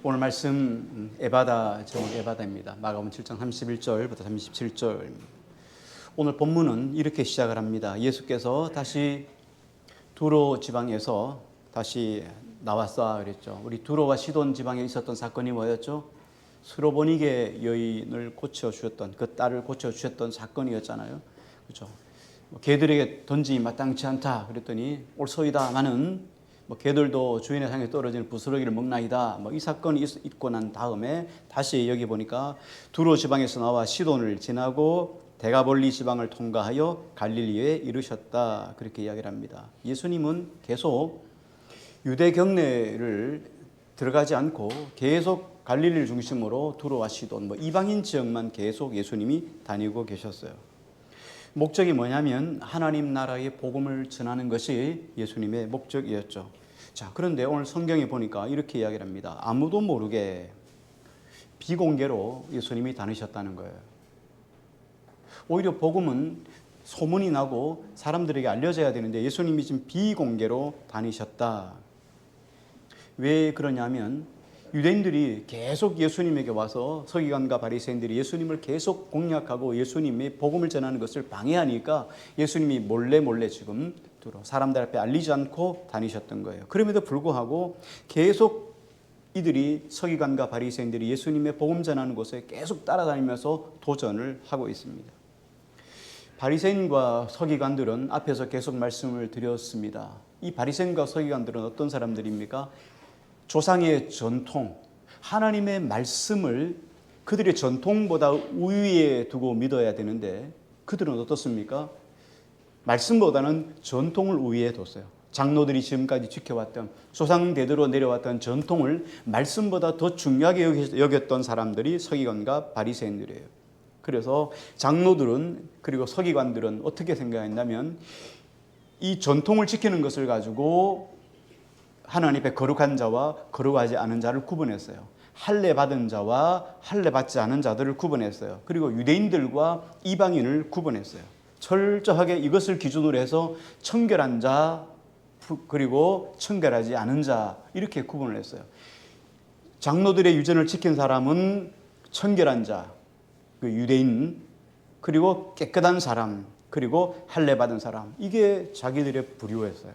오늘 말씀 에바다 제목 에바다입니다. 마가복음 7장 31절부터 37절. 오늘 본문은 이렇게 시작을 합니다. 예수께서 다시 두로 지방에서 다시 나왔어 그랬죠. 우리 두로와 시돈 지방에 있었던 사건이 뭐였죠? 스로보니게 여인을 고쳐주셨던, 그 딸을 고쳐주셨던 사건이었잖아요. 그렇죠? 개들에게 던짐이 마땅치 않다 그랬더니 올소이다마는 개들도 주인의 상에 떨어지는 부스러기를 먹나이다. 이 사건이 있고 난 다음에 다시 여기 보니까 두로 지방에서 나와 시돈을 지나고 데가볼리 지방을 통과하여 갈릴리에 이르셨다. 그렇게 이야기를 합니다. 예수님은 계속 유대 경내를 들어가지 않고 계속 갈릴리를 중심으로 두로와 시돈, 이방인 지역만 계속 예수님이 다니고 계셨어요. 목적이 뭐냐면 하나님 나라의 복음을 전하는 것이 예수님의 목적이었죠. 자, 그런데 오늘 성경에 보니까 이렇게 이야기를 합니다. 아무도 모르게 비공개로 예수님이 다니셨다는 거예요. 오히려 복음은 소문이 나고 사람들에게 알려져야 되는데 예수님이 지금 비공개로 다니셨다. 왜 그러냐면 유대인들이 계속 예수님에게 와서 서기관과 바리새인들이 예수님을 계속 공략하고 예수님의 복음을 전하는 것을 방해하니까 예수님이 몰래 지금 사람들 앞에 알리지 않고 다니셨던 거예요. 그럼에도 불구하고 계속 이들이 서기관과 바리새인들이 예수님의 복음 전하는 곳에 계속 따라다니면서 도전을 하고 있습니다. 바리새인과 서기관들은 앞에서 계속 말씀을 드렸습니다. 이 바리새인과 서기관들은 어떤 사람들입니까? 조상의 전통, 하나님의 말씀을 그들의 전통보다 우위에 두고 믿어야 되는데 그들은 어떻습니까? 말씀보다는 전통을 우위에 뒀어요. 장로들이 지금까지 지켜왔던 조상 대대로 내려왔던 전통을 말씀보다 더 중요하게 여겼던 사람들이 서기관과 바리새인들이에요. 그래서 장로들은 그리고 서기관들은 어떻게 생각했냐면 이 전통을 지키는 것을 가지고 하나님 앞에 거룩한 자와 거룩하지 않은 자를 구분했어요. 할례 받은 자와 할례 받지 않은 자들을 구분했어요. 그리고 유대인들과 이방인을 구분했어요. 철저하게 이것을 기준으로 해서 청결한 자 그리고 청결하지 않은 자 이렇게 구분을 했어요. 장로들의 유전을 지킨 사람은 청결한 자, 그 유대인, 그리고 깨끗한 사람, 그리고 할례 받은 사람, 이게 자기들의 부류였어요.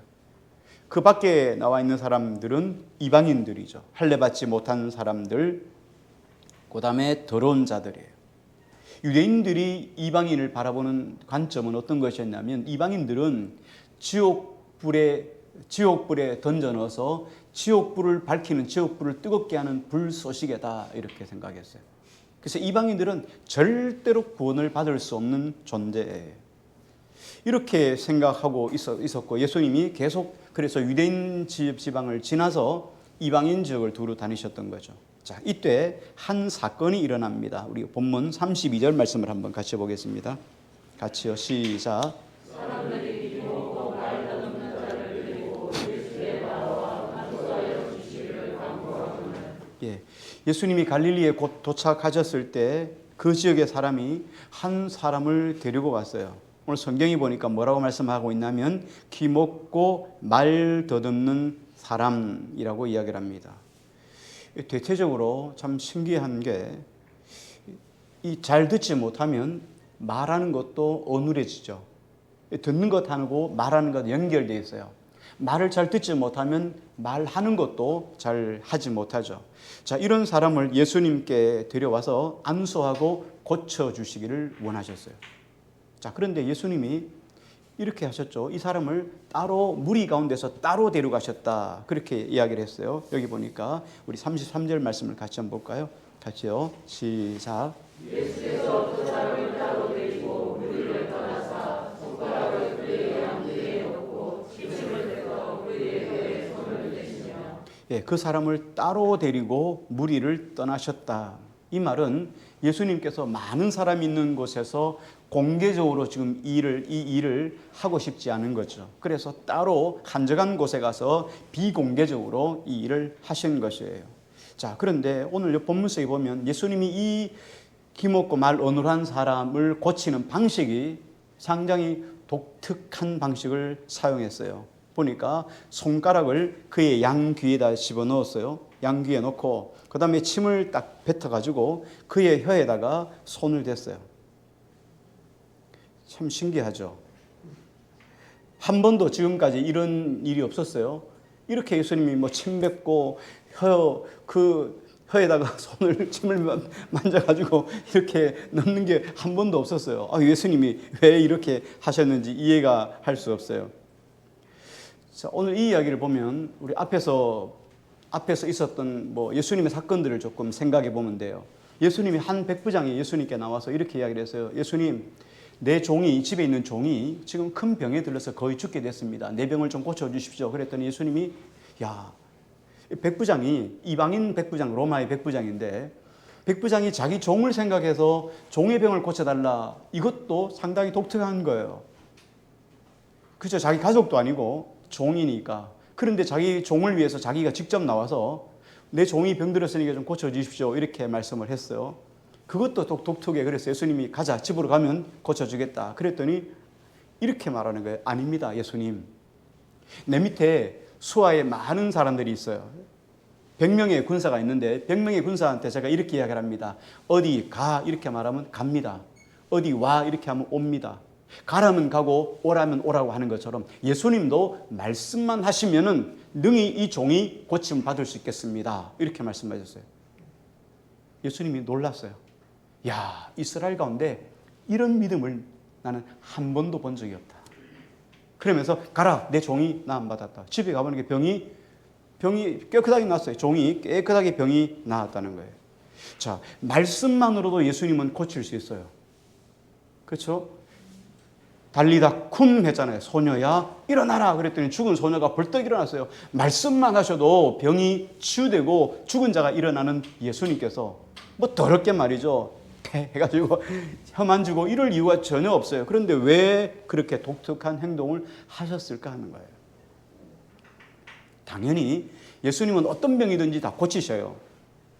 그 밖에 나와 있는 사람들은 이방인들이죠. 할례 받지 못한 사람들, 그 다음에 더러운 자들이에요. 유대인들이 이방인을 바라보는 관점은 어떤 것이었냐면 이방인들은 지옥불에 던져 넣어서 지옥불을 밝히는, 지옥불을 뜨겁게 하는 불쏘시개다 이렇게 생각했어요. 그래서 이방인들은 절대로 구원을 받을 수 없는 존재예요. 이렇게 생각하고 있었고 예수님이 계속 그래서 유대인 지방을 지나서 이방인 지역을 두루 다니셨던 거죠. 자, 이때 한 사건이 일어납니다. 우리 본문 32절 말씀을 한번 같이 보겠습니다. 같이요. 시작. 예, 예수님이 갈릴리에 곧 도착하셨을 때 그 지역의 사람이 한 사람을 데리고 왔어요. 오늘 성경이 보니까 뭐라고 말씀하고 있냐면 귀먹고 말 더듬는 사람이라고 이야기를 합니다. 대체적으로 참 신기한 게 이 잘 듣지 못하면 말하는 것도 어눌해지죠. 듣는 것하고 말하는 것 연결되어 있어요. 말을 잘 듣지 못하면 말하는 것도 잘 하지 못하죠. 자, 이런 사람을 예수님께 데려와서 안수하고 고쳐주시기를 원하셨어요. 자, 그런데 예수님이 이렇게 하셨죠. 이 사람을 따로 무리 가운데서 따로 데려가셨다. 그렇게 이야기를 했어요. 여기 보니까 우리 33절 말씀을 같이 한번 볼까요? 같이요. 시작. 예수께서 그 사람을 따로 데리고 무리를 떠나사 손가락을 그의 양귀에 넣고 침을 대서 그에게 손을 대시며. 예, 그 사람을 따로 데리고 무리를 떠나셨다. 이 말은 예수님께서 많은 사람이 있는 곳에서 공개적으로 지금 이 일을 하고 싶지 않은 거죠. 그래서 따로 한적한 곳에 가서 비공개적으로 이 일을 하신 것이에요. 자, 그런데 오늘 본문 속에 보면 예수님이 이 귀먹고 말 어눌한 사람을 고치는 방식이 상당히 독특한 방식을 사용했어요. 보니까 손가락을 그의 양 귀에다 집어넣었어요. 양귀에 놓고 그 다음에 침을 딱 뱉어가지고 그의 혀에다가 손을 댔어요. 참 신기하죠. 한 번도 지금까지 이런 일이 없었어요. 이렇게 예수님이 뭐 침 뱉고 혀에다가 침을 만져가지고 이렇게 넣는 게 한 번도 없었어요. 예수님이 왜 이렇게 하셨는지 이해가 할 수 없어요. 자, 오늘 이 이야기를 보면 우리 앞에서 있었던 예수님의 사건들을 조금 생각해 보면 돼요. 예수님이 한 백부장이 예수님께 나와서 이렇게 이야기를 했어요. 예수님, 내 종이, 집에 있는 종이 지금 큰 병에 들려서 거의 죽게 됐습니다. 내 병을 좀 고쳐주십시오. 그랬더니 예수님이, 백부장이 이방인 백부장, 로마의 백부장인데 백부장이 자기 종을 생각해서 종의 병을 고쳐달라, 이것도 상당히 독특한 거예요. 그렇죠. 자기 가족도 아니고 종이니까. 그런데 자기 종을 위해서 자기가 직접 나와서 내 종이 병들었으니까 좀 고쳐주십시오, 이렇게 말씀을 했어요. 그것도 독특해. 그래서 예수님이 가자, 집으로 가면 고쳐주겠다 그랬더니 이렇게 말하는 거예요. 아닙니다, 예수님. 내 밑에 수하에 많은 사람들이 있어요. 100명의 군사가 있는데 100명의 군사한테 제가 이렇게 이야기를 합니다. 어디 가 이렇게 말하면 갑니다. 어디 와 이렇게 하면 옵니다. 가라면 가고 오라면 오라고 하는 것처럼 예수님도 말씀만 하시면은 능히 이 종이 고침 받을 수 있겠습니다, 이렇게 말씀하셨어요. 예수님이 놀랐어요. 이스라엘 가운데 이런 믿음을 나는 한 번도 본 적이 없다. 그러면서 가라, 내 종이 나음 받았다. 집에 가보는 게 병이 깨끗하게 났어요. 종이 깨끗하게 병이 나았다는 거예요. 자, 말씀만으로도 예수님은 고칠 수 있어요. 그렇죠? 달리다 쿰 했잖아요. 소녀야 일어나라 그랬더니 죽은 소녀가 벌떡 일어났어요. 말씀만 하셔도 병이 치유되고 죽은 자가 일어나는 예수님께서 더럽게 말이죠, 해가지고 혀만 주고 이럴 이유가 전혀 없어요. 그런데 왜 그렇게 독특한 행동을 하셨을까 하는 거예요. 당연히 예수님은 어떤 병이든지 다 고치셔요.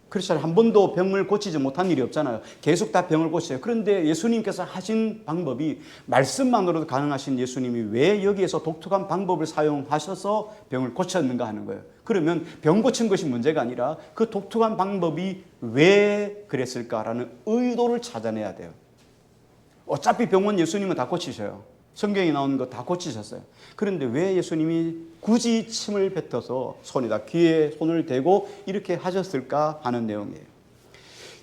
그렇잖아요. 한 번도 병을 고치지 못한 일이 없잖아요. 계속 다 병을 고쳐요. 그런데 예수님께서 하신 방법이 말씀만으로도 가능하신 예수님이 왜 여기에서 독특한 방법을 사용하셔서 병을 고쳤는가 하는 거예요. 그러면 병 고친 것이 문제가 아니라 그 독특한 방법이 왜 그랬을까라는 의도를 찾아내야 돼요. 어차피 병은 예수님은 다 고치셔요. 성경에 나오는 거 다 고치셨어요. 그런데 왜 예수님이 굳이 침을 뱉어서 손에다 귀에 손을 대고 이렇게 하셨을까 하는 내용이에요.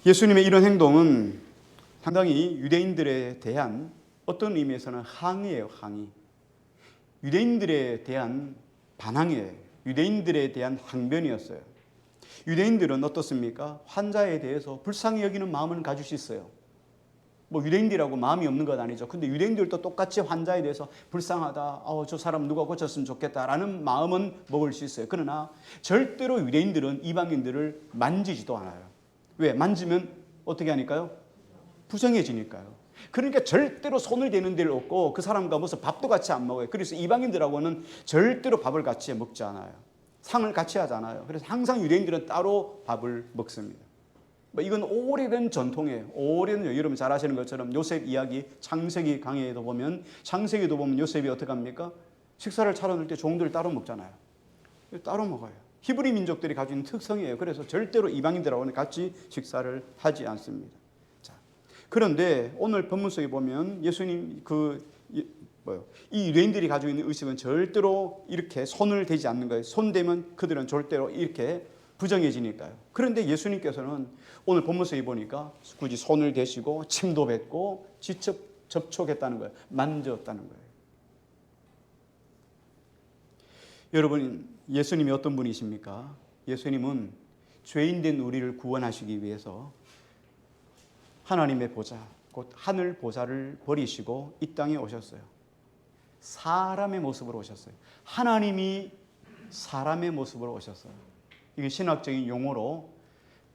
예수님의 이런 행동은 상당히 유대인들에 대한 어떤 의미에서는 항의예요. 항의. 유대인들에 대한 반항이에요. 유대인들에 대한 항변이었어요. 유대인들은 어떻습니까? 환자에 대해서 불쌍히 여기는 마음을 가질 수 있어요. 유대인들이라고 마음이 없는 건 아니죠. 근데 유대인들도 똑같이 환자에 대해서 불쌍하다, 저 사람 누가 고쳤으면 좋겠다라는 마음은 먹을 수 있어요. 그러나 절대로 유대인들은 이방인들을 만지지도 않아요. 왜? 만지면 어떻게 하니까요? 부정해지니까요. 그러니까 절대로 손을 대는 데를 없고 그 사람과 무슨 밥도 같이 안 먹어요. 그래서 이방인들하고는 절대로 밥을 같이 먹지 않아요. 상을 같이 하지 않아요. 그래서 항상 유대인들은 따로 밥을 먹습니다. 이건 오래된 전통이에요. 여러분 잘 아시는 것처럼 요셉 이야기 창세기 강해에도 보면 요셉이 어떻게 합니까? 식사를 차려놓을 때 종들을 따로 먹잖아요. 따로 먹어요. 히브리 민족들이 가지고 있는 특성이에요. 그래서 절대로 이방인들하고는 같이 식사를 하지 않습니다. 자, 그런데 오늘 본문 속에 보면 예수님 이 유대인들이 가지고 있는 의식은 절대로 이렇게 손을 대지 않는 거예요. 손 대면 그들은 절대로 이렇게 부정해지니까요. 그런데 예수님께서는 오늘 본문 속에 보니까 굳이 손을 대시고 침도 뱉고 직접 접촉했다는 거예요. 만졌다는 거예요. 여러분, 예수님이 어떤 분이십니까? 예수님은 죄인된 우리를 구원하시기 위해서 하나님의 보좌, 곧 하늘 보좌를 버리시고 이 땅에 오셨어요. 사람의 모습으로 오셨어요. 하나님이 사람의 모습으로 오셨어요. 이게 신학적인 용어로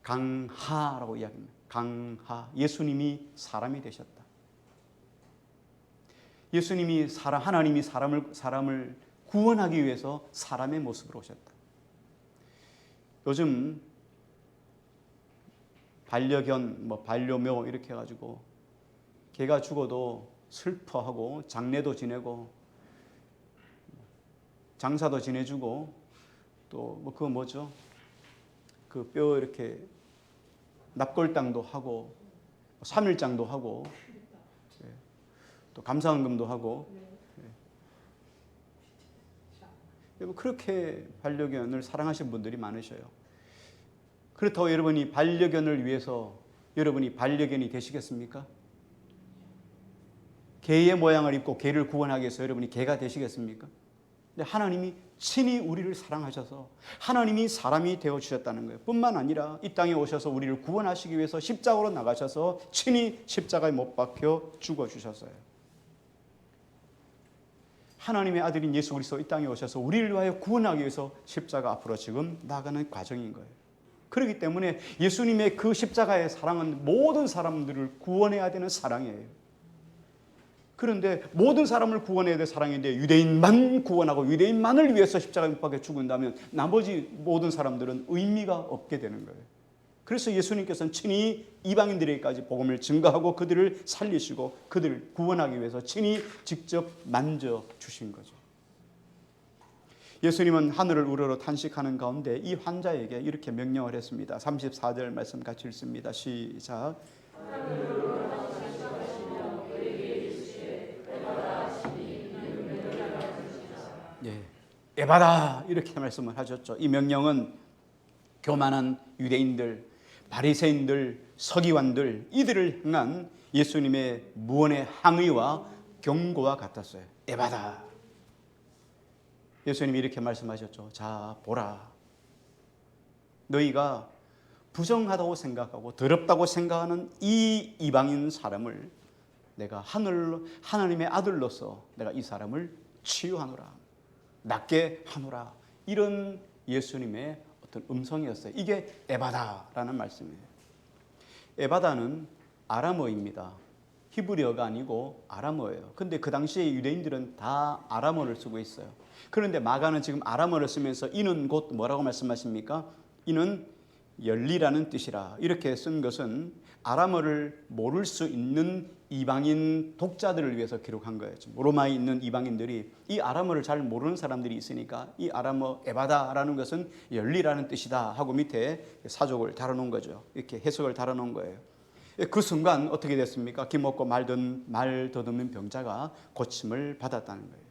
강하라고 이야기합니다. 강하. 예수님이 사람이 되셨다. 하나님이 사람을 구원하기 위해서 사람의 모습으로 오셨다. 요즘 반려견, 반려묘 이렇게 해가지고 개가 죽어도 슬퍼하고 장례도 지내고 장사도 지내주고 또 그거 뭐죠? 그 뼈 이렇게 납골당도 하고 3일장도 하고 또 감사헌금도 하고 그렇게 반려견을 사랑하시는 분들이 많으셔요. 그렇다고 여러분이 반려견을 위해서 여러분이 반려견이 되시겠습니까? 개의 모양을 입고 개를 구원하기 위해서 여러분이 개가 되시겠습니까? 근데 하나님이 친히 우리를 사랑하셔서 하나님이 사람이 되어주셨다는 거예요. 뿐만 아니라 이 땅에 오셔서 우리를 구원하시기 위해서 십자가로 나가셔서 친히 십자가에 못 박혀 죽어주셨어요. 하나님의 아들인 예수 그리스도 이 땅에 오셔서 우리를 위하여 구원하기 위해서 십자가 앞으로 지금 나가는 과정인 거예요. 그렇기 때문에 예수님의 그 십자가의 사랑은 모든 사람들을 구원해야 되는 사랑이에요. 그런데 모든 사람을 구원해야 될 사랑인데 유대인만 구원하고 유대인만을 위해서 십자가에 못 박혀 죽는다면 나머지 모든 사람들은 의미가 없게 되는 거예요. 그래서 예수님께서는 친히 이방인들에게까지 복음을 증거하고 그들을 살리시고 그들을 구원하기 위해서 친히 직접 만져주신 거죠. 예수님은 하늘을 우러러 탄식하는 가운데 이 환자에게 이렇게 명령을 했습니다. 34절 말씀 같이 읽습니다. 시작. 예, 에바다 이렇게 말씀을 하셨죠. 이 명령은 교만한 유대인들, 바리새인들, 서기관들 이들을 향한 예수님의 무언의 항의와 경고와 같았어요. 에바다. 예수님이 이렇게 말씀하셨죠. 자, 보라. 너희가 부정하다고 생각하고 더럽다고 생각하는 이 이방인 사람을 내가 하나님의 아들로서 내가 이 사람을 치유하노라. 낫게 하노라. 이런 예수님의 어떤 음성이었어요. 이게 에바다라는 말씀이에요. 에바다는 아람어입니다. 히브리어가 아니고 아람어예요. 근데 그 당시에 유대인들은 다 아람어를 쓰고 있어요. 그런데 마가는 지금 아람어를 쓰면서 이는 곧 뭐라고 말씀하십니까? 이는 열리라는 뜻이라. 이렇게 쓴 것은 아람어를 모를 수 있는 이방인 독자들을 위해서 기록한 거예요. 로마에 있는 이방인들이 이 아람어를 잘 모르는 사람들이 있으니까 이 아람어 에바다라는 것은 열리라는 뜻이다 하고 밑에 사족을 달아놓은 거죠. 이렇게 해석을 달아놓은 거예요. 그 순간 어떻게 됐습니까? 기먹고 말 더듬는 병자가 고침을 받았다는 거예요.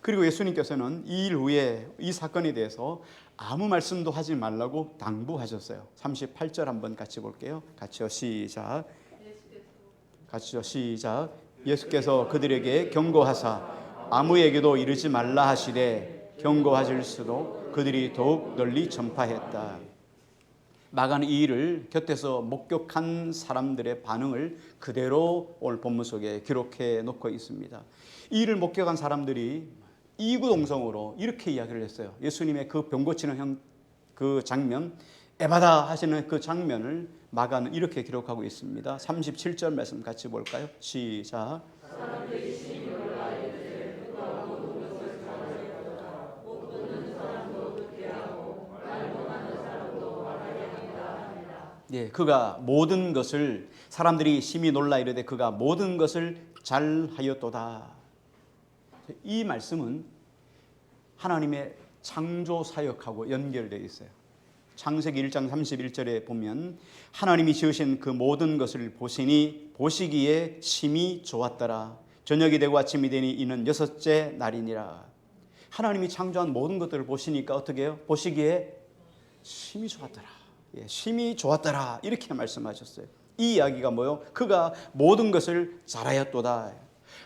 그리고 예수님께서는 이 일 후에 이 사건에 대해서 아무 말씀도 하지 말라고 당부하셨어요. 38절 한번 같이 볼게요. 같이요. 시작. 같이요. 시작. 예수께서 그들에게 경고하사 아무에게도 이르지 말라 하시되 경고하실수록 그들이 더욱 널리 전파했다. 마가는 이 일을 곁에서 목격한 사람들의 반응을 그대로 오늘 본문 속에 기록해 놓고 있습니다. 이 일을 목격한 사람들이 이구동성으로 이렇게 이야기를 했어요. 예수님의 그 병 고치는 그 장면, 에바다 하시는 그 장면을 마가는 이렇게 기록하고 있습니다. 37절 말씀 같이 볼까요? 시작. 예, 그가 모든 것을 사람들이 심히 놀라 이르되 그가 모든 것을 잘하였도다. 이 말씀은 하나님의 창조 사역하고 연결되어 있어요. 창세기 1장 31절에 보면 하나님이 지으신 그 모든 것을 보시니 보시기에 심히 좋았더라. 저녁이 되고 아침이 되니 이는 여섯째 날이니라. 하나님이 창조한 모든 것들을 보시니까 어떻게 해요? 보시기에 심히 좋았더라. 예, 심히 좋았더라. 이렇게 말씀하셨어요. 이 이야기가 뭐요? 그가 모든 것을 잘하였도다.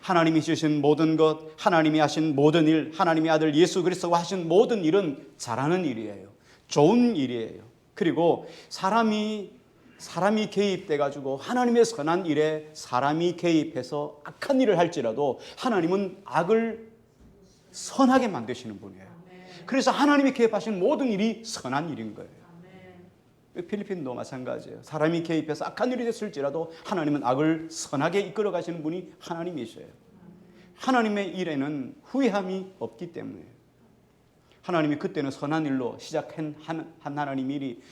하나님이 지으신 모든 것, 하나님이 하신 모든 일, 하나님의 아들 예수 그리스도가 하신 모든 일은 잘하는 일이에요. 좋은 일이에요. 그리고 사람이 개입돼 가지고 하나님의 선한 일에 사람이 개입해서 악한 일을 할지라도 하나님은 악을 선하게 만드시는 분이에요. 그래서 하나님이 개입하신 모든 일이 선한 일인 거예요. 필리핀도 마찬가지예요. 사람이 개입해서 악한 일이 됐을지라도 하나님은 악을 선하게 이끌어 가시는 분이 하나님이셔요. 하나님의 일에는 후회함이 없기 때문에 하나님이 그때는 선한 일로 시작한 하나님 일이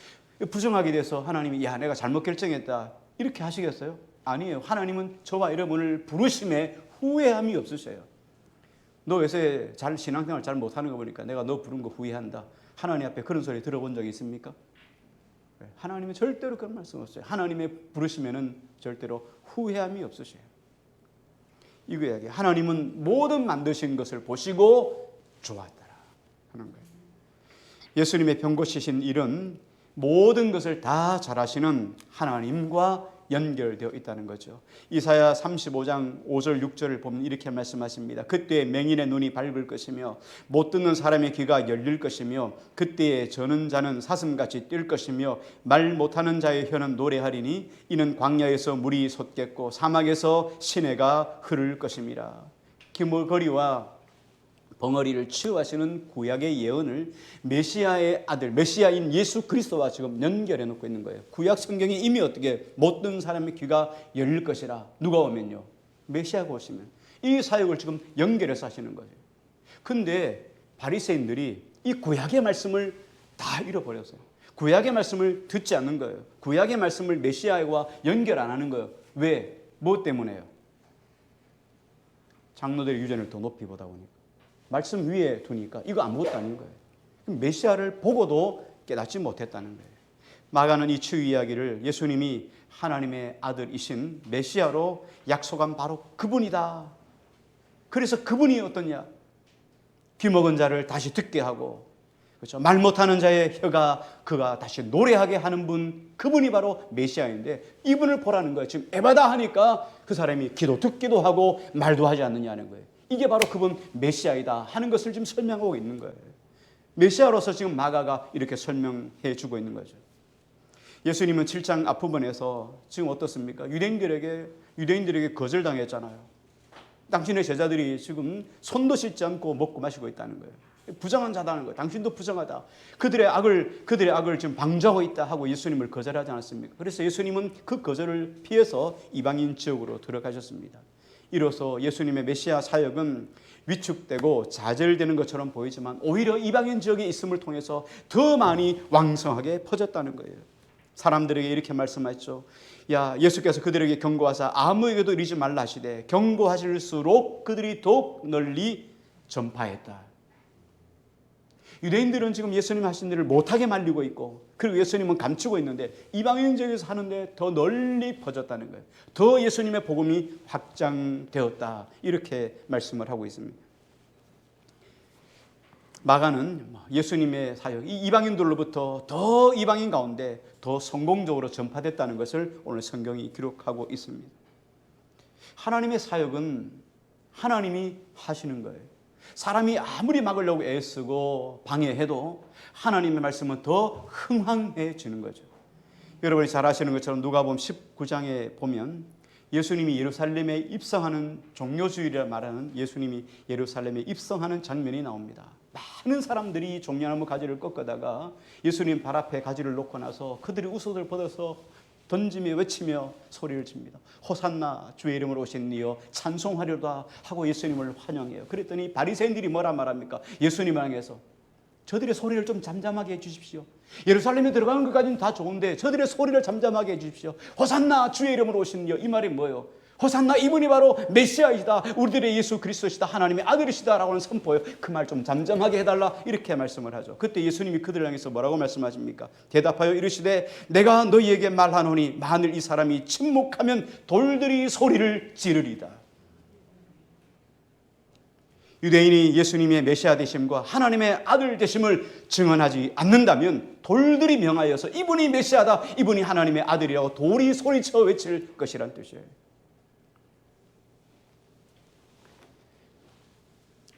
부정하게 돼서 하나님이 야 내가 잘못 결정했다 이렇게 하시겠어요? 아니에요. 하나님은 저와 여러분을 부르심에 후회함이 없으셔요. 너 요새 신앙생활 잘 못하는 거 보니까 내가 너 부른 거 후회한다. 하나님 앞에 그런 소리 들어본 적이 있습니까? 하나님은 절대로 그런 말씀 없어요. 하나님의 부르시면은 절대로 후회함이 없으셔요. 이거 이야기. 하나님은 모든 만드신 것을 보시고 좋았더라 하는 거예요. 예수님의 병고치신 일은 모든 것을 다 잘하시는 하나님과 연결되어 있다는 거죠. 이사야 35장 5절 6절을 보면 이렇게 말씀하십니다. 그때에 맹인의 눈이 밝을 것이며 못 듣는 사람의 귀가 열릴 것이며 그때에 저는 자는 사슴같이 뛸 것이며 말 못하는 자의 혀는 노래하리니 이는 광야에서 물이 솟겠고 사막에서 시내가 흐를 것임이라. 기머거리와 벙어리를 치유하시는 구약의 예언을 메시아의 아들, 메시아인 예수 그리스도와 지금 연결해 놓고 있는 거예요. 구약 성경이 이미 어떻게 못 듣는 사람의 귀가 열릴 것이라. 누가 오면요? 메시아가 오시면. 이 사역을 지금 연결해서 하시는 거예요. 근데 바리새인들이 이 구약의 말씀을 다 잃어버렸어요. 구약의 말씀을 듣지 않는 거예요. 구약의 말씀을 메시아와 연결 안 하는 거예요. 왜? 뭐 때문에요? 장로들의 유전을 더 높이 보다 보니까. 말씀 위에 두니까 이거 아무것도 아닌 거예요. 메시아를 보고도 깨닫지 못했다는 거예요. 마가는 이 치유 이야기를 예수님이 하나님의 아들이신 메시아로 약속한 바로 그분이다. 그래서 그분이 어떠냐? 귀먹은 자를 다시 듣게 하고, 그렇죠? 말 못하는 자의 혀가 그가 다시 노래하게 하는 분, 그분이 바로 메시아인데 이분을 보라는 거예요. 지금 에바다 하니까 그 사람이 귀도 듣기도 하고 말도 하지 않느냐는 거예요. 이게 바로 그분 메시아이다 하는 것을 지금 설명하고 있는 거예요. 메시아로서 지금 마가가 이렇게 설명해 주고 있는 거죠. 예수님은 7장 앞부분에서 지금 어떻습니까? 유대인들에게 거절당했잖아요. 당신의 제자들이 지금 손도 씻지 않고 먹고 마시고 있다는 거예요. 부정한 자다는 거예요. 당신도 부정하다. 그들의 악을 지금 방조하고 있다 하고 예수님을 거절하지 않았습니까? 그래서 예수님은 그 거절을 피해서 이방인 지역으로 들어가셨습니다. 이로써 예수님의 메시아 사역은 위축되고 좌절되는 것처럼 보이지만 오히려 이방인 지역에 있음을 통해서 더 많이 왕성하게 퍼졌다는 거예요. 사람들에게 이렇게 말씀하셨죠. 야, 예수께서 그들에게 경고하사 아무에게도 이르지 말라 하시되 경고하실수록 그들이 더욱 널리 전파했다. 유대인들은 지금 예수님 하신 일을 못하게 말리고 있고, 그리고 예수님은 감추고 있는데 이방인 지역에서 하는데 더 널리 퍼졌다는 거예요. 더 예수님의 복음이 확장되었다. 이렇게 말씀을 하고 있습니다. 마가는 예수님의 사역, 이 이방인들로부터 더 이방인 가운데 더 성공적으로 전파됐다는 것을 오늘 성경이 기록하고 있습니다. 하나님의 사역은 하나님이 하시는 거예요. 사람이 아무리 막으려고 애쓰고 방해해도 하나님의 말씀은 더 흥황해지는 거죠. 여러분이 잘 아시는 것처럼 누가복음 19장에 보면 예수님이 예루살렘에 입성하는 종료주일이라 말하는 예수님이 예루살렘에 입성하는 장면이 나옵니다. 많은 사람들이 종려나무 가지를 꺾어다가 예수님 발 앞에 가지를 놓고 나서 그들이 웃옷을 벗어서 던지며 외치며 소리를 칩니다. 호산나 주의 이름으로 오신 이여 찬송하려다 하고 예수님을 환영해요. 그랬더니 바리새인들이 뭐라 말합니까? 예수님을 향해서 저들의 소리를 좀 잠잠하게 해주십시오. 예루살렘에 들어가는 것까지는 다 좋은데 저들의 소리를 잠잠하게 해주십시오. 호산나 주의 이름으로 오신 이여. 이 말이 뭐예요? 호산나 이분이 바로 메시아이시다. 우리들의 예수 그리스도시다. 하나님의 아들이시다 라고는 선포예요. 그 말 좀 잠잠하게 해달라 이렇게 말씀을 하죠. 그때 예수님이 그들을 향해서 뭐라고 말씀하십니까? 대답하여 이르시되 내가 너희에게 말하노니 만일 이 사람이 침묵하면 돌들이 소리를 지르리다. 유대인이 예수님의 메시아 되심과 하나님의 아들 되심을 증언하지 않는다면 돌들이 명하여서 이분이 메시아다, 이분이 하나님의 아들이라고 돌이 소리쳐 외칠 것이란 뜻이에요.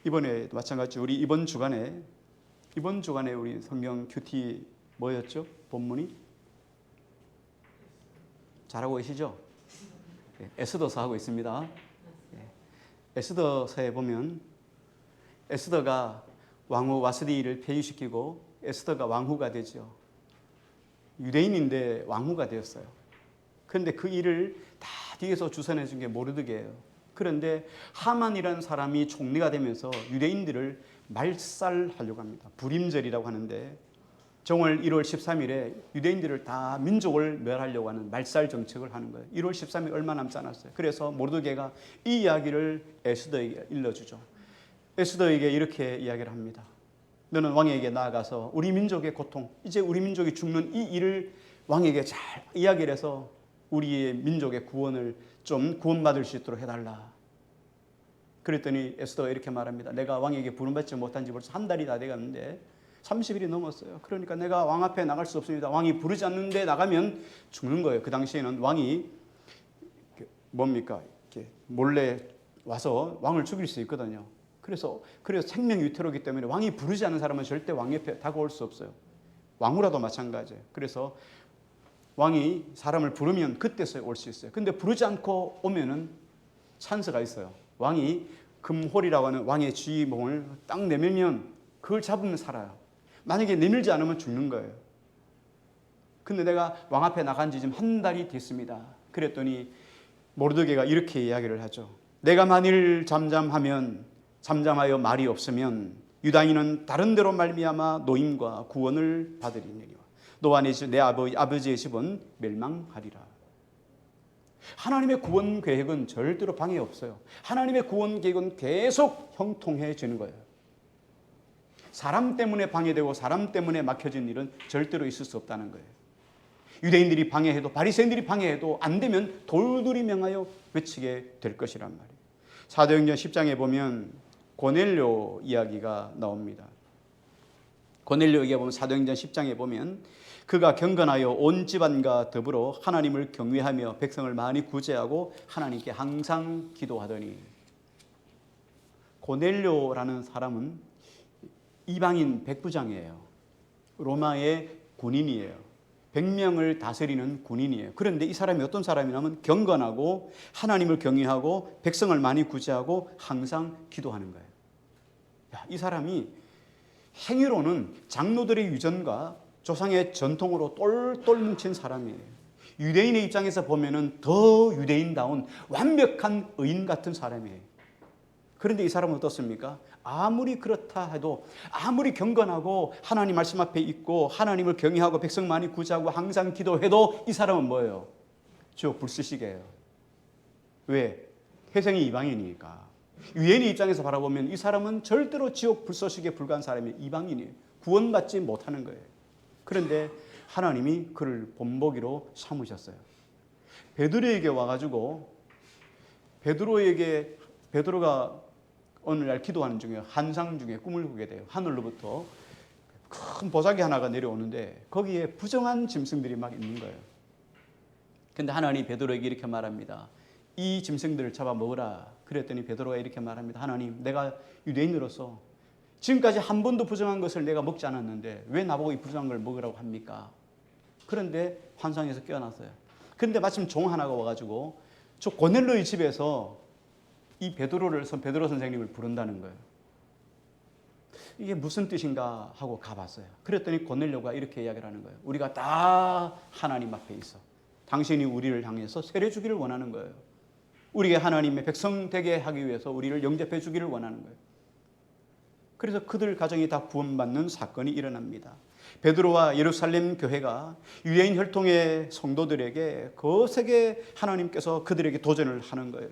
이번에도 마찬가지로 우리 이번 주간에 우리 성경 큐티 뭐였죠? 본문이? 잘하고 계시죠? 에스더서 하고 있습니다. 에스더서에 보면 에스더가 왕후 와스디를 폐위시키고 에스더가 왕후가 되죠. 유대인인데 왕후가 되었어요. 그런데 그 일을 다 뒤에서 주선해 준 게 모르드게예요. 그런데 하만이라는 사람이 총리가 되면서 유대인들을 말살하려고 합니다. 불임절이라고 하는데 정월 1월 13일에 유대인들을 다 민족을 멸하려고 하는 말살 정책을 하는 거예요. 1월 13일 얼마 남지 않았어요. 그래서 모르드게가 이 이야기를 에스더에게 일러주죠. 에스더에게 이렇게 이야기를 합니다. 너는 왕에게 나아가서 우리 민족의 고통, 이제 우리 민족이 죽는 이 일을 왕에게 잘 이야기를 해서 우리의 민족의 구원을 좀 구원받을 수 있도록 해달라. 그랬더니 에스더가 이렇게 말합니다. 내가 왕에게 부름받지 못한 지 벌써 한 달이 다 돼갔는데 30일이 넘었어요. 그러니까 내가 왕 앞에 나갈 수 없습니다. 왕이 부르지 않는데 나가면 죽는 거예요. 그 당시에는 왕이 뭡니까? 이렇게 몰래 와서 왕을 죽일 수 있거든요. 그래서 생명 위태로우기 때문에 왕이 부르지 않는 사람은 절대 왕 옆에 다가올 수 없어요. 왕후라도 마찬가지예요. 그래서 왕이 사람을 부르면 그때서야 올 수 있어요. 근데 부르지 않고 오면은 찬스가 있어요. 왕이 금홀이라고 하는 왕의 쥐몽을 딱 내밀면 그걸 잡으면 살아요. 만약에 내밀지 않으면 죽는 거예요. 근데 내가 왕 앞에 나간 지 지금 한 달이 됐습니다. 그랬더니 모르드게가 이렇게 이야기를 하죠. 내가 만일 잠잠하여 말이 없으면 유다인은 다른 데로 말미암아 노임과 구원을 받으리니와 너와 내 아버지의 집은 멸망하리라. 하나님의 구원 계획은 절대로 방해 없어요. 하나님의 구원 계획은 계속 형통해지는 거예요. 사람 때문에 방해되고 사람 때문에 막혀진 일은 절대로 있을 수 없다는 거예요. 유대인들이 방해해도 바리새인들이 방해해도 안 되면 돌들이 명하여 외치게 될 것이란 말이에요. 사도행전 10장에 보면 고넬료 이야기가 나옵니다. 고넬료 이야기 보면 사도행전 10장에 보면 그가 경건하여 온 집안과 더불어 하나님을 경외하며 백성을 많이 구제하고 하나님께 항상 기도하더니. 고넬료라는 사람은 이방인 백부장이에요. 로마의 군인이에요. 100명을 다스리는 군인이에요. 그런데 이 사람이 어떤 사람이냐면 경건하고 하나님을 경외하고 백성을 많이 구제하고 항상 기도하는 거예요. 이 사람이 행위로는 장로들의 유전과 조상의 전통으로 똘똘 뭉친 사람이에요. 유대인의 입장에서 보면은 더 유대인다운 완벽한 의인 같은 사람이에요. 그런데 이 사람은 어떻습니까? 아무리 그렇다 해도 아무리 경건하고 하나님 말씀 앞에 있고 하나님을 경외하고 백성 많이 구제하고 항상 기도해도 이 사람은 뭐예요? 지옥 불쓰시개예요. 왜? 태생이 이방인이니까. 유대인의 입장에서 바라보면 이 사람은 절대로 지옥 불쏘시개에 불과한 사람이 이방인이에요. 구원받지 못하는 거예요. 그런데 하나님이 그를 본보기로 삼으셨어요. 베드로에게 와가지고 베드로가 어느 날 기도하는 중에 환상 중에 꿈을 꾸게 돼요. 하늘로부터 큰 보자기 하나가 내려오는데 거기에 부정한 짐승들이 막 있는 거예요. 근데 하나님이 베드로에게 이렇게 말합니다. 이 짐승들을 잡아 먹으라. 그랬더니 베드로가 이렇게 말합니다. 하나님, 내가 유대인으로서 지금까지 한 번도 부정한 것을 내가 먹지 않았는데 왜 나보고 이 부정한 걸 먹으라고 합니까? 그런데 환상에서 깨어났어요. 그런데 마침 종 하나가 와가지고 저 고넬료의 집에서 이 베드로 선생님을 부른다는 거예요. 이게 무슨 뜻인가 하고 가봤어요. 그랬더니 고넬료가 이렇게 이야기를 하는 거예요. 우리가 다 하나님 앞에 있어. 당신이 우리를 향해서 세례 주기를 원하는 거예요. 우리에게 하나님의 백성 되게 하기 위해서 우리를 영접해 주기를 원하는 거예요. 그래서 그들 가정이 다 구원받는 사건이 일어납니다. 베드로와 예루살렘 교회가 유대인 혈통의 성도들에게 거세게 하나님께서 그들에게 도전을 하는 거예요.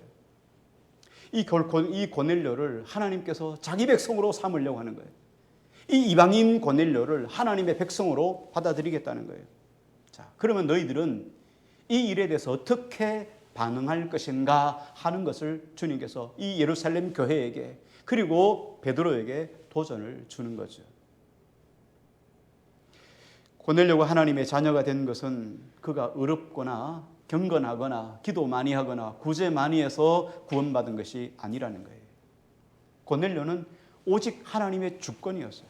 이 고넬료를 하나님께서 자기 백성으로 삼으려고 하는 거예요. 이 이방인 고넬료를 하나님의 백성으로 받아들이겠다는 거예요. 자, 그러면 너희들은 이 일에 대해서 어떻게 반응할 것인가 하는 것을 주님께서 이 예루살렘 교회에게 그리고 베드로에게 도전을 주는 거죠. 고넬료가 하나님의 자녀가 된 것은 그가 의롭거나 경건하거나 기도 많이 하거나 구제 많이 해서 구원받은 것이 아니라는 거예요. 고넬료는 오직 하나님의 주권이었어요.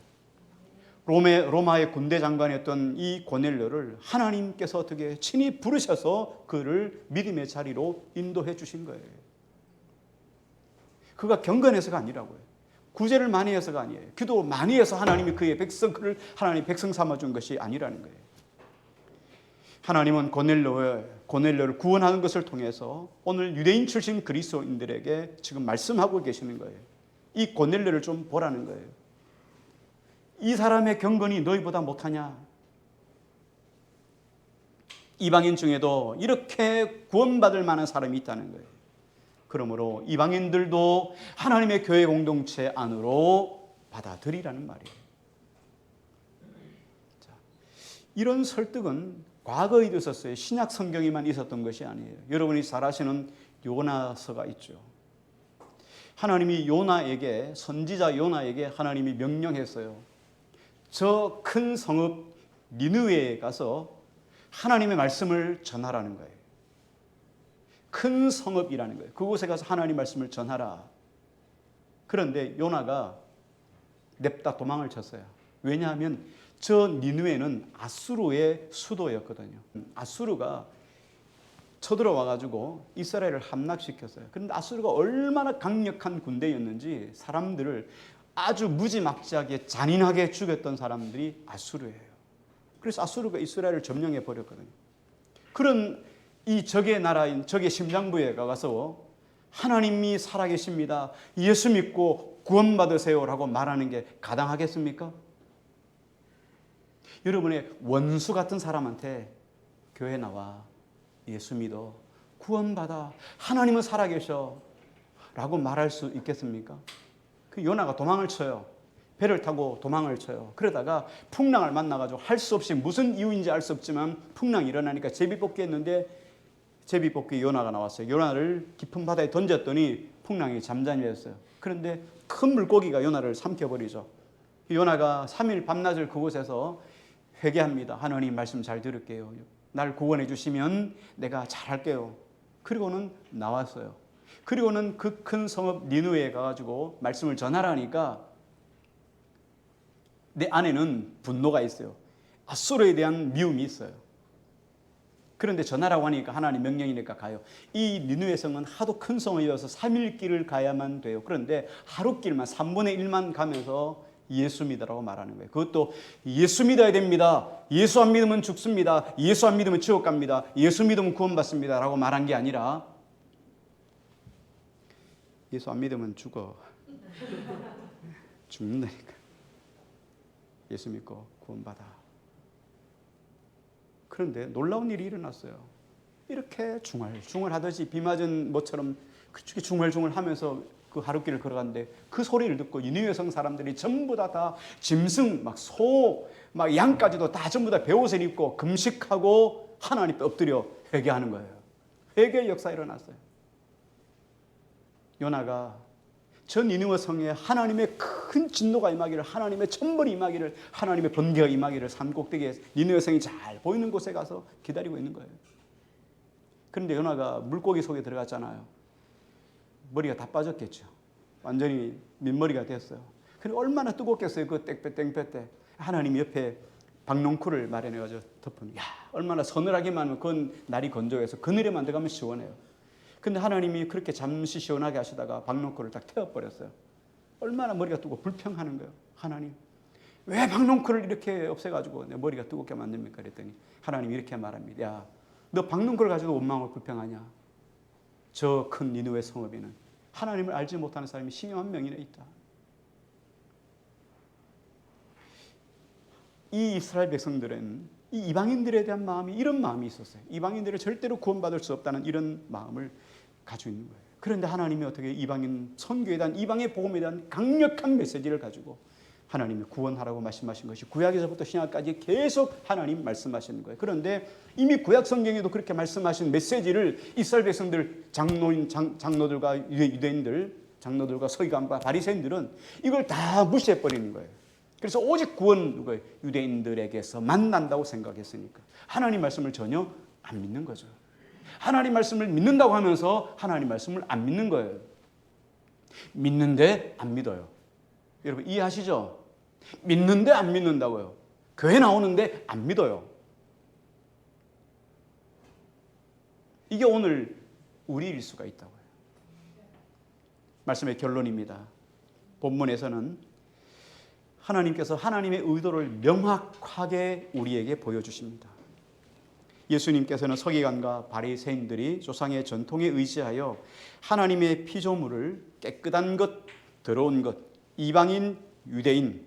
로마의 군대 장관이었던 이 고넬료를 하나님께서 어떻게 친히 부르셔서 그를 믿음의 자리로 인도해 주신 거예요. 그가 경건해서가 아니라고요. 구제를 많이 해서가 아니에요. 기도 많이 해서 하나님이 그를 하나님 백성 삼아준 것이 아니라는 거예요. 하나님은 고넬료를 구원하는 것을 통해서 오늘 유대인 출신 그리스도인들에게 지금 말씀하고 계시는 거예요. 이 고넬료를 좀 보라는 거예요. 이 사람의 경건이 너희보다 못하냐? 이방인 중에도 이렇게 구원받을 만한 사람이 있다는 거예요. 그러므로 이방인들도 하나님의 교회 공동체 안으로 받아들이라는 말이에요. 이런 설득은 과거에도 있었어요. 신약 성경에만 있었던 것이 아니에요. 여러분이 잘 아시는 요나서가 있죠. 하나님이 요나에게, 선지자 요나에게 하나님이 명령했어요. 저 큰 성읍 니느웨에 가서 하나님의 말씀을 전하라는 거예요. 큰 성읍이라는 거예요. 그곳에 가서 하나님 말씀을 전하라. 그런데 요나가 냅다 도망을 쳤어요. 왜냐하면 저 니느웨는 아수르의 수도였거든요. 아수르가 쳐들어와 가지고 이스라엘을 함락시켰어요. 그런데 아수르가 얼마나 강력한 군대였는지 사람들을 아주 무지막지하게 잔인하게 죽였던 사람들이 아수르예요. 그래서 아수르가 이스라엘을 점령해 버렸거든요. 그런 이 적의 나라인 적의 심장부에 가서 하나님이 살아계십니다. 예수 믿고 구원받으세요라고 말하는 게 가당하겠습니까? 여러분의 원수 같은 사람한테 교회 나와 예수 믿어 구원받아 하나님은 살아계셔 라고 말할 수 있겠습니까? 그 요나가 도망을 쳐요. 배를 타고 도망을 쳐요. 그러다가 풍랑을 만나가지고 할 수 없이 무슨 이유인지 알 수 없지만 풍랑이 일어나니까 제비뽑기 했는데 제비뽑기 요나가 나왔어요. 요나를 깊은 바다에 던졌더니 풍랑이 잠잠해졌어요. 그런데 큰 물고기가 요나를 삼켜버리죠. 요나가 3일 밤낮을 그곳에서 회개합니다. 하나님 말씀 잘 들을게요. 날 구원해 주시면 내가 잘할게요. 그리고는 나왔어요. 그리고는 그 큰 성읍 니느웨에 가가지고 말씀을 전하라니까 내 안에는 분노가 있어요. 아수르에 대한 미움이 있어요. 그런데 전하라고 하니까 하나님 명령이니까 가요. 이 니느웨 성은 하도 큰 성이어서 3일 길을 가야만 돼요. 그런데 하루 길만 3분의 1만 가면서 예수 믿으라고 말하는 거예요. 그것도 예수 믿어야 됩니다. 예수 안 믿으면 죽습니다. 예수 안 믿으면 지옥 갑니다. 예수 믿으면 구원받습니다. 라고 말한 게 아니라 예수 안 믿으면 죽어. 죽는다니까. 예수 믿고 구원받아. 그런데 놀라운 일이 일어났어요. 이렇게 중얼중얼 하듯이 비 맞은 모처럼 그쪽에 중얼중얼 하면서 그 하루길을 걸어갔는데 그 소리를 듣고 니느웨 성 사람들이 전부 다 짐승, 막 소, 막 양까지도 다 전부 다 베옷을 입고 금식하고 하나님 앞에 엎드려 회개하는 거예요. 회개의 역사 일어났어요. 요나가 저 니느웨 성에 하나님의 큰 진노가 임하기를, 하나님의 천벌이 임하기를, 하나님의 번개가 임하기를 산꼭대기에 니느웨 성이 잘 보이는 곳에 가서 기다리고 있는 거예요. 그런데 요나가 물고기 속에 들어갔잖아요. 머리가 다 빠졌겠죠. 완전히 민머리가 됐어요. 근데 얼마나 뜨겁겠어요. 그 땡볕 때 하나님 옆에 박농쿨을 마련해가지고 덮으면 야 얼마나 서늘하기만 하면 그건 날이 건조해서 그늘에만 들어가면 시원해요. 근데 하나님이 그렇게 잠시 시원하게 하시다가 박농쿨을 딱 태워버렸어요. 얼마나 머리가 뜨겁고 불평하는 거예요. 하나님 왜 박농쿨을 이렇게 없애가지고 내 머리가 뜨겁게 만듭니까? 그랬더니 하나님이 이렇게 말합니다. 야 너 박농쿨을 가지고 원망을 불평하냐? 저 큰 니느웨 성읍에는 하나님을 알지 못하는 사람이 10만 명이나 있다. 이 이스라엘 백성들은 이 이방인들에 대한 마음이 이런 마음이 있었어요. 이방인들을 절대로 구원받을 수 없다는 이런 마음을 가지고 있는 거예요. 그런데 하나님이 어떻게 이방인 선교에 대한 이방의 복음에 대한 강력한 메시지를 가지고 하나님이 구원하라고 말씀하신 것이 구약에서부터 신약까지 계속 하나님 말씀하시는 거예요. 그런데 이미 구약 성경에도 그렇게 말씀하신 메시지를 이스라엘 백성들 장로들과 유대인들, 장로들과 서기관과 바리새인들은 이걸 다 무시해 버리는 거예요. 그래서 오직 구원 유대인들에게서 만난다고 생각했으니까 하나님 말씀을 전혀 안 믿는 거죠. 하나님 말씀을 믿는다고 하면서 하나님 말씀을 안 믿는 거예요. 믿는데 안 믿어요. 여러분 이해하시죠? 믿는데 안 믿는다고요. 교회 나오는데 안 믿어요. 이게 오늘 우리일 수가 있다고요. 말씀의 결론입니다. 본문에서는 하나님께서 하나님의 의도를 명확하게 우리에게 보여주십니다. 예수님께서는 서기관과 바리새인들이 조상의 전통에 의지하여 하나님의 피조물을 깨끗한 것, 더러운 것, 이방인, 유대인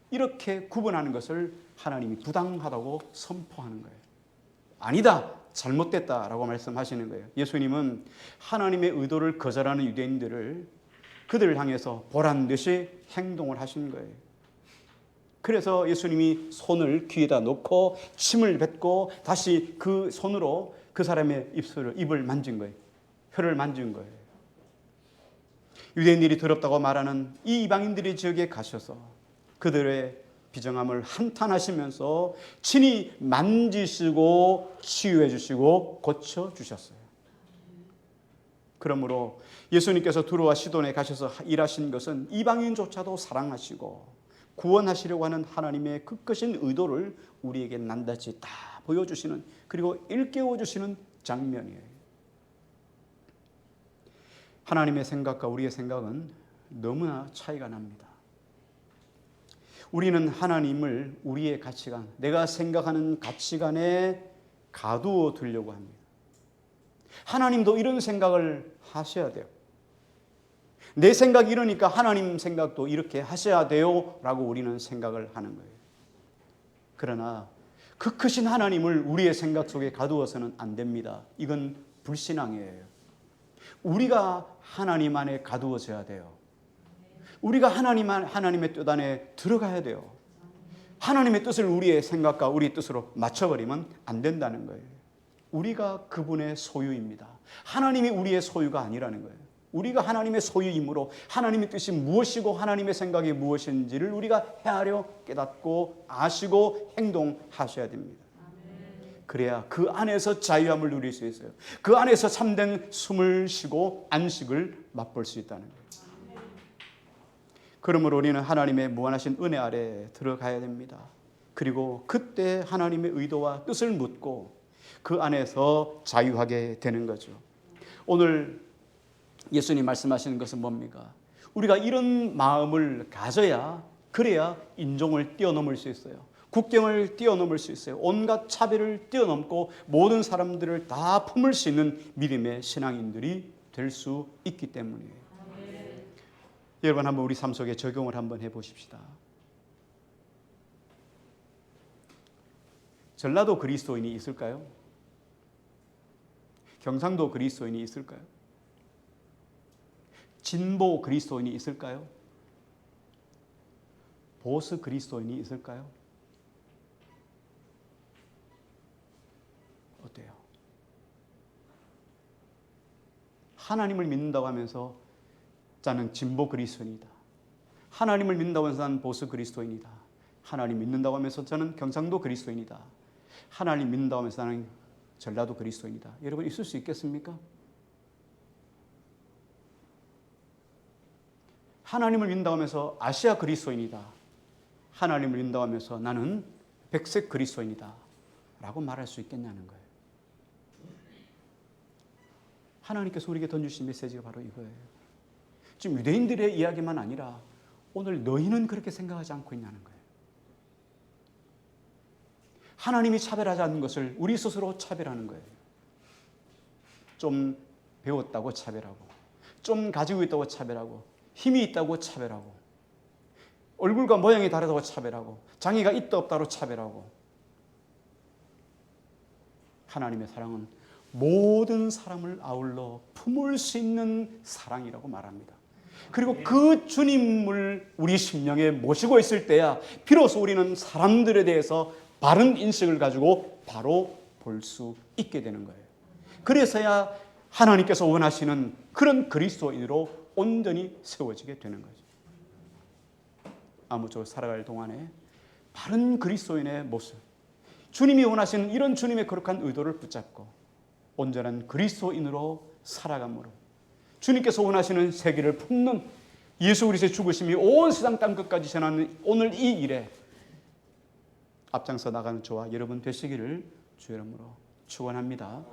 이렇게 구분하는 것을 하나님이 부당하다고 선포하는 거예요. 아니다, 잘못됐다라고 말씀하시는 거예요. 예수님은 하나님의 의도를 거절하는 유대인들을 그들을 향해서 보란 듯이 행동을 하신 거예요. 그래서 예수님이 손을 귀에다 놓고 침을 뱉고 다시 그 손으로 그 사람의 입을 만진 거예요. 혀를 만진 거예요. 유대인들이 더럽다고 말하는 이 이방인들의 지역에 가셔서 그들의 비정함을 한탄하시면서 친히 만지시고 치유해 주시고 고쳐 주셨어요. 그러므로 예수님께서 두로와 시돈에 가셔서 일하신 것은 이방인조차도 사랑하시고 구원하시려고 하는 하나님의 끝까신 의도를 우리에게 낱낱이 다 보여주시는, 그리고 일깨워 주시는 장면이에요. 하나님의 생각과 우리의 생각은 너무나 차이가 납니다. 우리는 하나님을 우리의 가치관, 내가 생각하는 가치관에 가두어 두려고 합니다. 하나님도 이런 생각을 하셔야 돼요. 내 생각이 이러니까 하나님 생각도 이렇게 하셔야 돼요 라고 우리는 생각을 하는 거예요. 그러나 그 크신 하나님을 우리의 생각 속에 가두어서는 안 됩니다. 이건 불신앙이에요. 우리가 하나님 안에 가두어져야 돼요. 우리가 하나님의 뜻 안에 들어가야 돼요. 하나님의 뜻을 우리의 생각과 우리의 뜻으로 맞춰버리면 안 된다는 거예요. 우리가 그분의 소유입니다. 하나님이 우리의 소유가 아니라는 거예요. 우리가 하나님의 소유이므로 하나님의 뜻이 무엇이고 하나님의 생각이 무엇인지를 우리가 헤아려 깨닫고 아시고 행동하셔야 됩니다. 그래야 그 안에서 자유함을 누릴 수 있어요. 그 안에서 참된 숨을 쉬고 안식을 맛볼 수 있다는 거예요. 그러므로 우리는 하나님의 무한하신 은혜 아래 들어가야 됩니다. 그리고 그때 하나님의 의도와 뜻을 묻고 그 안에서 자유하게 되는 거죠. 오늘 예수님 말씀하시는 것은 뭡니까? 우리가 이런 마음을 가져야, 그래야 인종을 뛰어넘을 수 있어요. 국경을 뛰어넘을 수 있어요. 온갖 차별을 뛰어넘고 모든 사람들을 다 품을 수 있는 믿음의 신앙인들이 될 수 있기 때문이에요. 여러분, 한번 우리 삶 속에 적용을 한번 해보십시다. 전라도 그리스도인이 있을까요? 경상도 그리스도인이 있을까요? 진보 그리스도인이 있을까요? 보수 그리스도인이 있을까요? 어때요? 하나님을 믿는다고 하면서 나는 진보 그리스도인이다. 하나님을 믿는다고 하면서 나는 보수 그리스도인이다. 하나님 믿는다고 하면서 저는 경상도 그리스도인이다. 하나님 믿는다고 하면서 나는 전라도 그리스도인이다. 여러분, 있을 수 있겠습니까? 하나님을 믿는다고 하면서 아시아 그리스도인이다. 하나님을 믿는다고 하면서 나는 백색 그리스도인이다 라고 말할 수 있겠냐는 거예요. 하나님께서 우리에게 던주신 메시지가 바로 이거예요. 지금 유대인들의 이야기만 아니라 오늘 너희는 그렇게 생각하지 않고 있냐는 거예요. 하나님이 차별하지 않는 것을 우리 스스로 차별하는 거예요. 좀 배웠다고 차별하고, 좀 가지고 있다고 차별하고, 힘이 있다고 차별하고, 얼굴과 모양이 다르다고 차별하고, 장애가 있다 없다로 차별하고. 하나님의 사랑은 모든 사람을 아울러 품을 수 있는 사랑이라고 말합니다. 그리고 그 주님을 우리 심령에 모시고 있을 때야 비로소 우리는 사람들에 대해서 바른 인식을 가지고 바로 볼 수 있게 되는 거예요. 그래서야 하나님께서 원하시는 그런 그리스도인으로 온전히 세워지게 되는 거죠. 아무쪼록 살아갈 동안에 바른 그리스도인의 모습, 주님이 원하시는 이런 주님의 거룩한 의도를 붙잡고 온전한 그리스도인으로 살아감으로 주님께서 원하시는 세계를 품는 예수 그리스도의 죽으심이 온 세상 땅끝까지 전하는 오늘 이 일에 앞장서 나가는 저와 여러분 되시기를 주 이름으로 축원합니다.